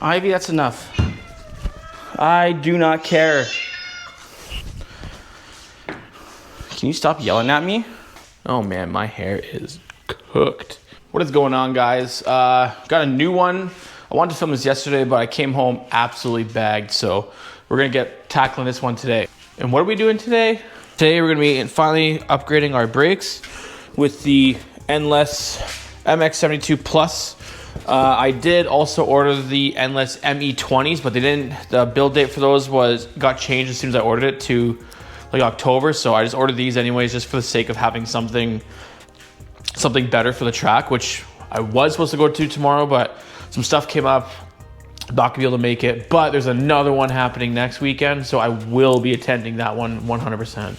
Ivy, that's enough. I do not care. Can you stop yelling at me? Oh man, my hair is cooked. What is going on, guys? Got a new one. I wanted to film this yesterday, but I came home absolutely bagged. So we're gonna get tackling this one today. And what are we doing today? Today we're gonna be finally upgrading our brakes with the Endless MX72 Plus. I did also order the Endless ME20s, but they didn't. The build date for those got changed as soon as I ordered it to like October. So I just ordered these anyways, just for the sake of having something better for the track, which I was supposed to go to tomorrow, but some stuff came up. Not gonna be able to make it, but there's another one happening next weekend, so I will be attending that one 100%.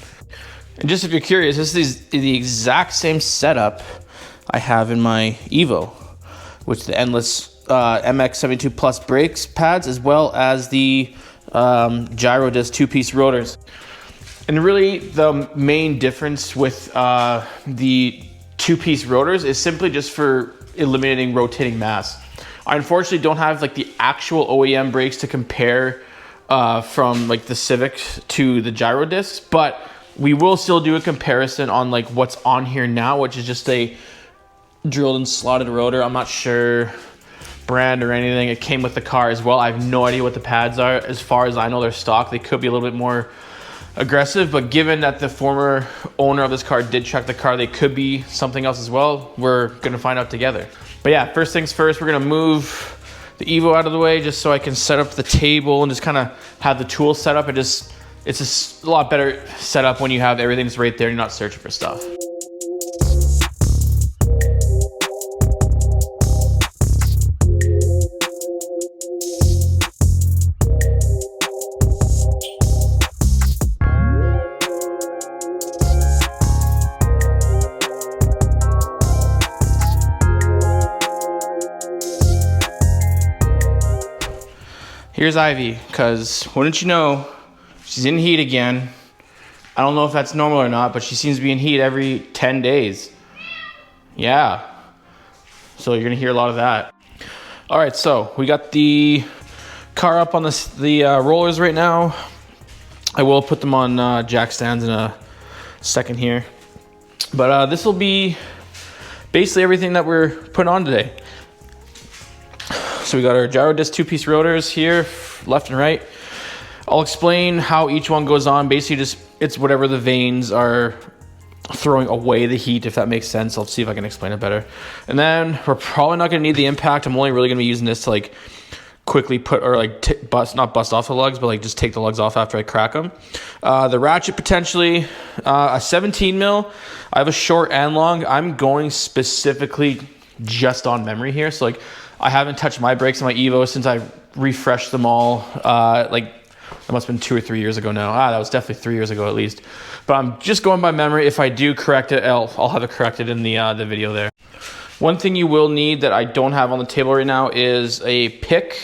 And just if you're curious, this is the exact same setup I have in my Evo, which the Endless MX72 Plus brakes pads, as well as the Giro Disk 2-piece rotors. And really the main difference with the 2-piece rotors is simply just for eliminating rotating mass. I unfortunately don't have like the actual OEM brakes to compare from like the Civic to the Giro Discs, but we will still do a comparison on like what's on here now, which is just a drilled and slotted rotor. I'm not sure brand or anything. It came with the car as well. I have no idea what the pads are. As far as I know, they're stock. They could be a little bit more aggressive, but given that the former owner of this car did check the car, they could be something else as well. We're gonna find out together. But yeah, first things first, we're gonna move the Evo out of the way just so I can set up the table and just kind of have the tools set up. It's a lot better setup when you have everything that's right there and you're not searching for stuff. Here's Ivy, because wouldn't you know, she's in heat again. I don't know if that's normal or not, but she seems to be in heat every 10 days. Yeah. So you're gonna hear a lot of that. All right, so we got the car up on the rollers right now. I will put them on jack stands in a second here. But this will be basically everything that we're putting on today. So we got our Giro Disk 2-piece rotors here, left and right. I'll explain how each one goes on. Basically just, it's whatever the vanes are throwing away the heat, if that makes sense. I'll see if I can explain it better. And then we're probably not gonna need the impact. I'm only really gonna be using this to like quickly put, or like not bust off the lugs, but like just take the lugs off after I crack them. The ratchet potentially, a 17 mil. I have a short and long. I'm going specifically just on memory here. So like, I haven't touched my brakes on my Evo since I refreshed them all. Like that must have been 2 or 3 years ago now. That was definitely 3 years ago at least. But I'm just going by memory. If I do correct it, I'll have it corrected in the video there. One thing you will need that I don't have on the table right now is a pick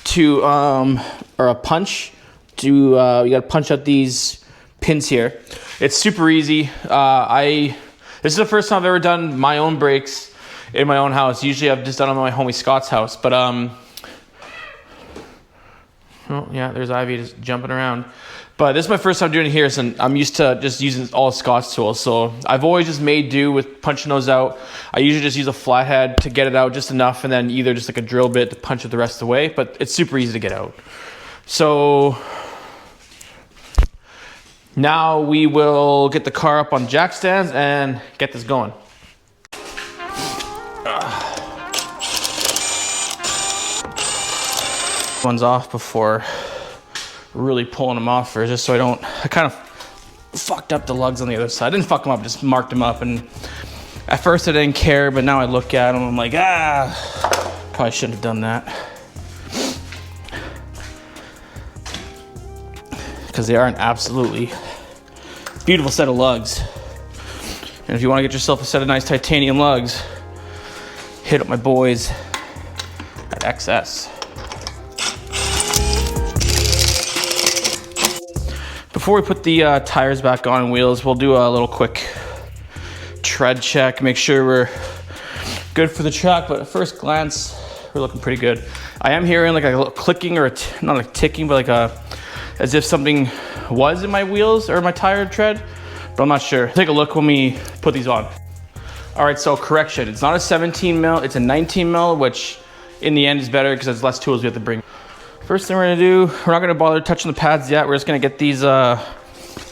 to or a punch to you got to punch out these pins here. It's super easy. This is the first time I've ever done my own brakes in my own house. Usually I've just done them at my homie Scott's house, but oh yeah, there's Ivy just jumping around. But this is my first time doing it here, so I'm used to just using all Scott's tools. So I've always just made do with punching those out. I usually just use a flathead to get it out just enough, and then either just like a drill bit to punch it the rest of the way, but it's super easy to get out. So now we will get the car up on jack stands and get this going. Ones off before really pulling them off first, just so I kind of fucked up the lugs on the other side. I didn't fuck them up, just marked them up, and at first I didn't care, but now I look at them, I'm like, probably shouldn't have done that. Because they are an absolutely beautiful set of lugs. And if you want to get yourself a set of nice titanium lugs, hit up my boys at XS. Before we put the tires back on and wheels, we'll do a little quick tread check, make sure we're good for the track. But at first glance, we're looking pretty good. I am hearing like a little clicking or not like ticking, but like as if something was in my wheels or my tire tread, but I'm not sure. Take a look when we put these on. All right, so correction, it's not a 17 mil, it's a 19 mil, which in the end is better because there's less tools we have to bring. First thing we're gonna do, we're not gonna bother touching the pads yet. We're just gonna get these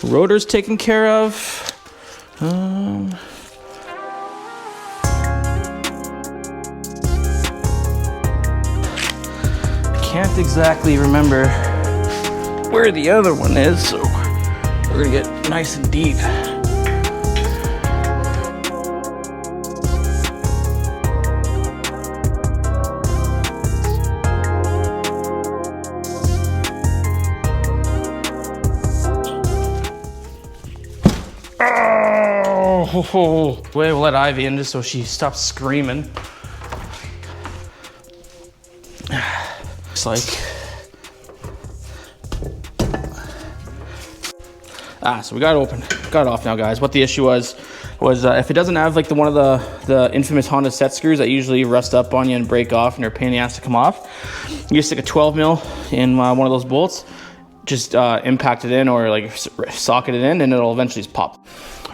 rotors taken care of. Can't exactly remember where the other one is, so we're gonna get nice and deep. Oh, we'll let Ivy in just so she stops screaming. It's like, so we got it off now, guys. What the issue was if it doesn't have like one of the infamous Honda set screws that usually rust up on you and break off and they're a pain in the ass to come off, you just stick a 12 mil in one of those bolts, just impact it in or like socket it in, and it'll eventually just pop.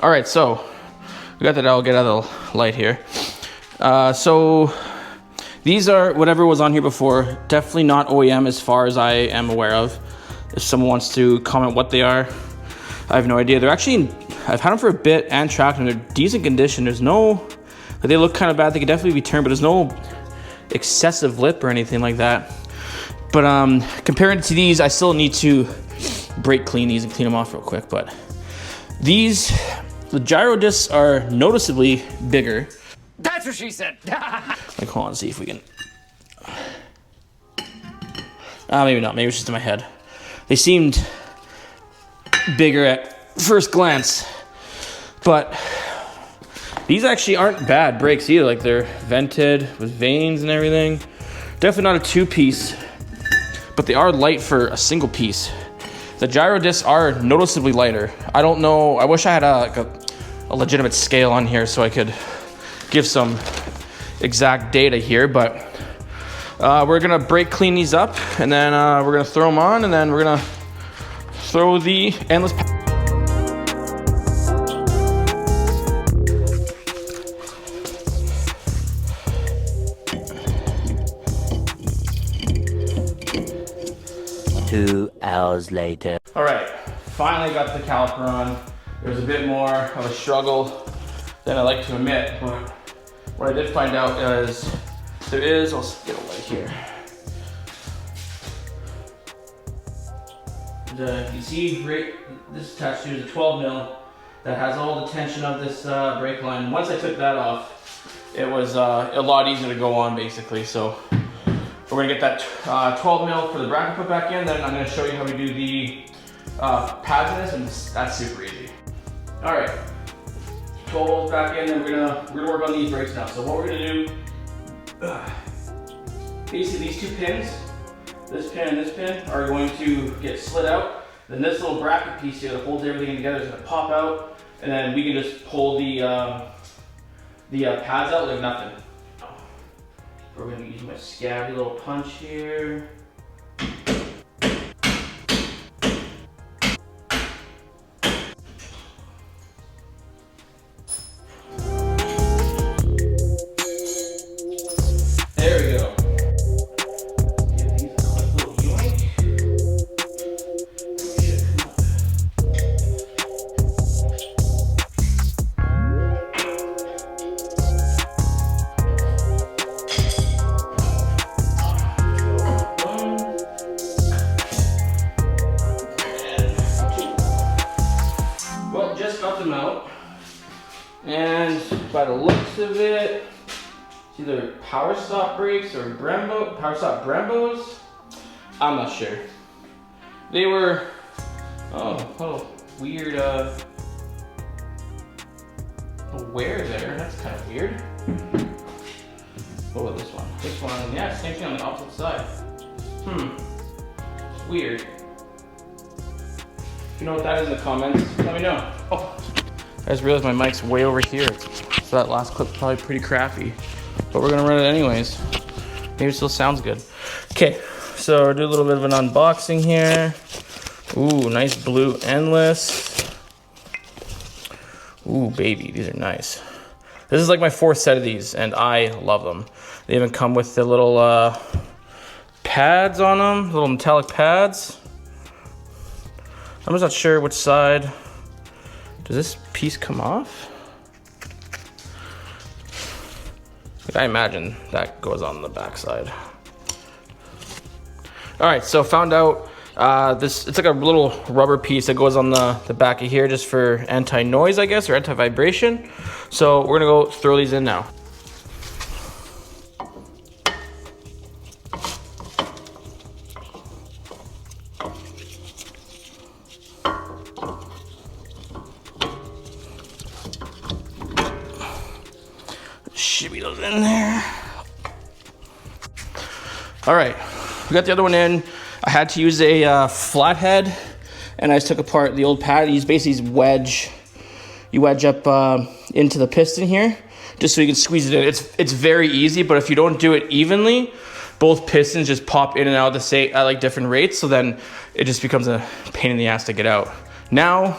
All right, so we got that. I'll get out of the light here. So these are whatever was on here before. Definitely not OEM as far as I am aware of. If someone wants to comment what they are, I have no idea. They're actually, I've had them for a bit and tracked them. They're decent condition. There's no, like, they look kind of bad. They could definitely be turned, but there's no excessive lip or anything like that. But comparing it to these, I still need to brake clean these and clean them off real quick. But these, the gyro discs are noticeably bigger. That's what she said. Like, hold on, see if we can. Maybe not. Maybe it's just in my head. They seemed bigger at first glance, but these actually aren't bad brakes either. Like, they're vented with vanes and everything. Definitely not a two-piece, but they are light for a single piece. The gyro discs are noticeably lighter. I don't know. I wish I had a legitimate scale on here so I could give some exact data here, but we're gonna brake clean these up, and then we're gonna throw them on, and then we're gonna throw the endless Two hours later. All right, finally got the caliper on. It was a bit more of a struggle than I like to admit, but what I did find out is there is, I'll get a light here. You can see right, this attached to is a 12 mil that has all the tension of this brake line. Once I took that off, it was a lot easier to go on basically. So we're gonna get that 12 mil for the bracket put back in, then I'm gonna show you how we do the pads in this, and that's super easy. All right, 12 volts back in, and we're gonna work on these brakes now. So what we're gonna do, basically these two pins, this pin and this pin, are going to get slid out. Then this little bracket piece here that holds everything together is gonna pop out, and then we can just pull the pads out like nothing. We're gonna use my scabby little punch here. There we go. Give these a quick little yoink. Well, just got them out, and by the looks of it, it's either power stop brakes or power stop Brembos. I'm not sure. They were, weird wear there. That's kind of weird. What about this one? This one, yeah, same thing on the opposite side. Weird. If you know what that is in the comments, let me know. Oh, I just realized my mic's way over here, so that last clip's probably pretty crappy. But we're gonna run it anyways. Maybe it still sounds good. Okay, so do a little bit of an unboxing here. Ooh, nice blue endless. Ooh, baby, these are nice. This is like my 4th set of these, and I love them. They even come with the little pads on them, little metallic pads. I'm just not sure which side. Does this piece come off? I imagine that goes on the back side. All right, so found out it's like a little rubber piece that goes on the back of here just for anti-noise, I guess, or anti-vibration. So we're gonna go throw these in now. Shimmy those in there. All right, we got the other one in. I had to use a flathead, and I just took apart the old pad. You basically wedge up into the piston here, just so you can squeeze it in. It's very easy, but if you don't do it evenly, both pistons just pop in and out at like different rates. So then it just becomes a pain in the ass to get out. Now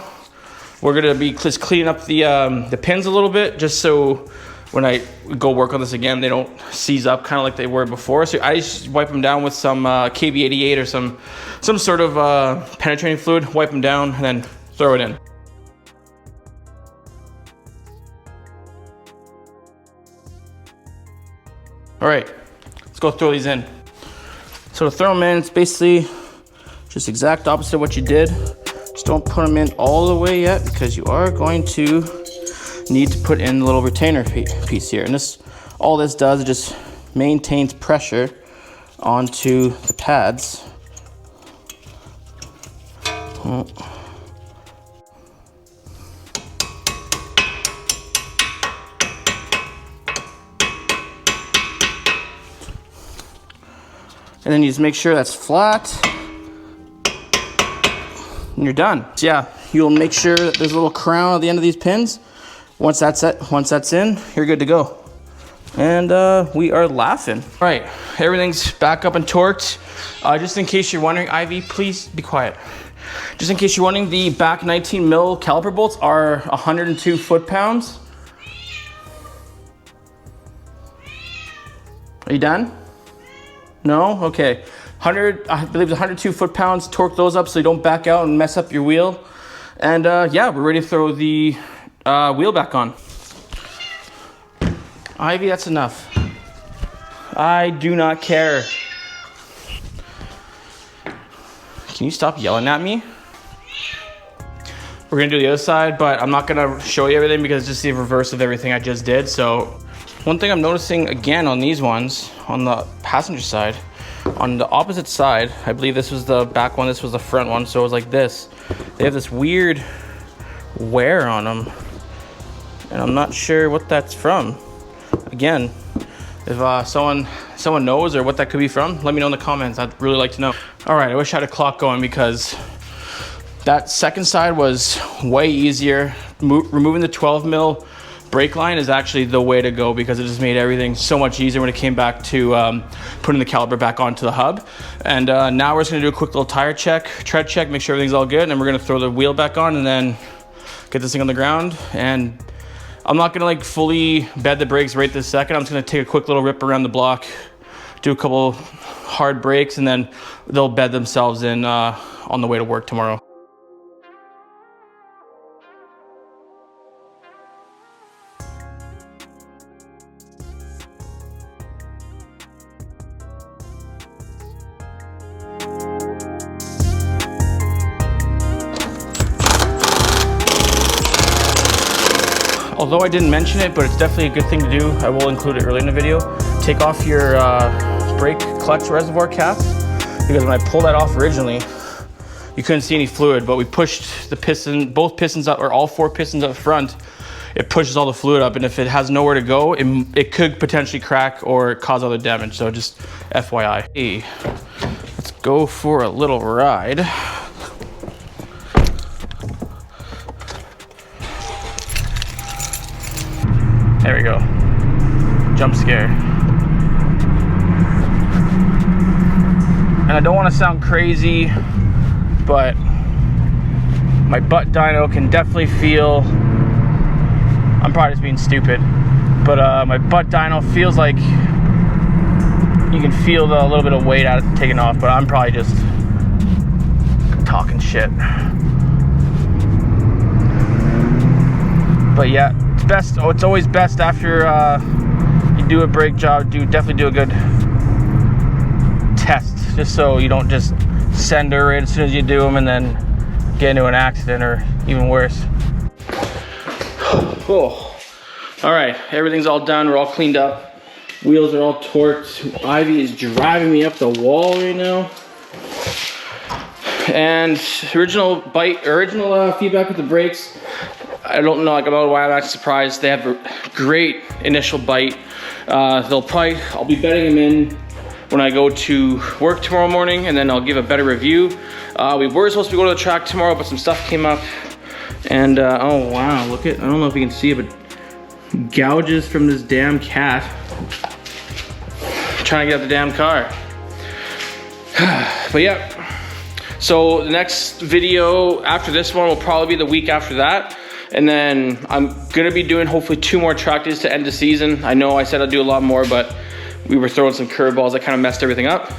we're gonna be just cleaning up the pins a little bit, just so when I go work on this again, they don't seize up kind of like they were before. So I just wipe them down with some KB88 or some sort of penetrating fluid, wipe them down, and then throw it in. All right, let's go throw these in. So to throw them in, it's basically just exact opposite of what you did. Just don't put them in all the way yet, because you are going to need to put in the little retainer piece here. And all this does is just maintains pressure onto the pads. And then you just make sure that's flat, and you're done. So yeah, you'll make sure that there's a little crown at the end of these pins. Once that's in, you're good to go. And we are laughing. All right, everything's back up and torqued. Just in case you're wondering, Ivy, please be quiet. Just in case you're wondering, the back 19 mil caliper bolts are 102 foot-pounds. Are you done? No? Okay. I believe it's 102 foot-pounds. Torque those up so you don't back out and mess up your wheel. And yeah, we're ready to throw the wheel back on. Ivy, that's enough. I do not care. Can you stop yelling at me? We're gonna do the other side, but I'm not gonna show you everything because it's just the reverse of everything I just did. So one thing I'm noticing again on these ones, on the passenger side, on the opposite side, I believe this was the back one, this was the front one, so it was like this. They have this weird wear on them, and I'm not sure what that's from. Again, if someone knows or what that could be from, let me know in the comments. I'd really like to know. All right, I wish I had a clock going because that second side was way easier. Removing the 12 mil brake line is actually the way to go because it just made everything so much easier when it came back to putting the caliper back onto the hub. And now we're just gonna do a quick little tire check, tread check, make sure everything's all good, and then we're gonna throw the wheel back on and then get this thing on the ground. And I'm not gonna like fully bed the brakes right this second. I'm just gonna take a quick little rip around the block, do a couple hard brakes, and then they'll bed themselves in on the way to work tomorrow. Although I didn't mention it, but it's definitely a good thing to do. I will include it early in the video. Take off your brake clutch reservoir cap, because when I pulled that off originally, you couldn't see any fluid, but we pushed the piston, both pistons up, or all four pistons up front. It pushes all the fluid up, and if it has nowhere to go, it could potentially crack or cause other damage. So just FYI. Hey, let's go for a little ride. There we go. Jump scare. and I don't want to sound crazy, but my butt dyno can definitely feel, I'm probably just being stupid, but my butt dyno feels like you can feel the little bit of weight out of taking off, but I'm probably just talking shit. But yeah, it's best. Oh, it's always best after you do a brake job. Definitely do a good test, just so you don't just send her right as soon as you do them and then get into an accident or even worse. Oh. All right, everything's all done. We're all cleaned up. Wheels are all torqued. Ivy is driving me up the wall right now. And original feedback with the brakes. I don't know why I'm actually surprised. They have a great initial bite. I'll be bedding them in when I go to work tomorrow morning, and then I'll give a better review. We were supposed to go to the track tomorrow, but some stuff came up. And oh wow, I don't know if you can see it, but gouges from this damn cat. Trying to get out the damn car. But yeah, so the next video after this one will probably be the week after that. And then I'm gonna be doing hopefully 2 more track days to end the season. I know I said I'd do a lot more, but we were throwing some curveballs that kind of messed everything up.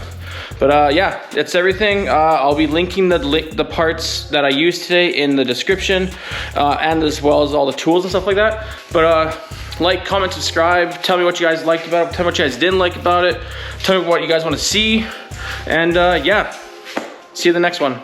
But yeah, that's everything. I'll be linking the parts that I used today in the description, and as well as all the tools and stuff like that. But like, comment, subscribe. Tell me what you guys liked about it. Tell me what you guys didn't like about it. Tell me what you guys want to see. And yeah, see you in the next one.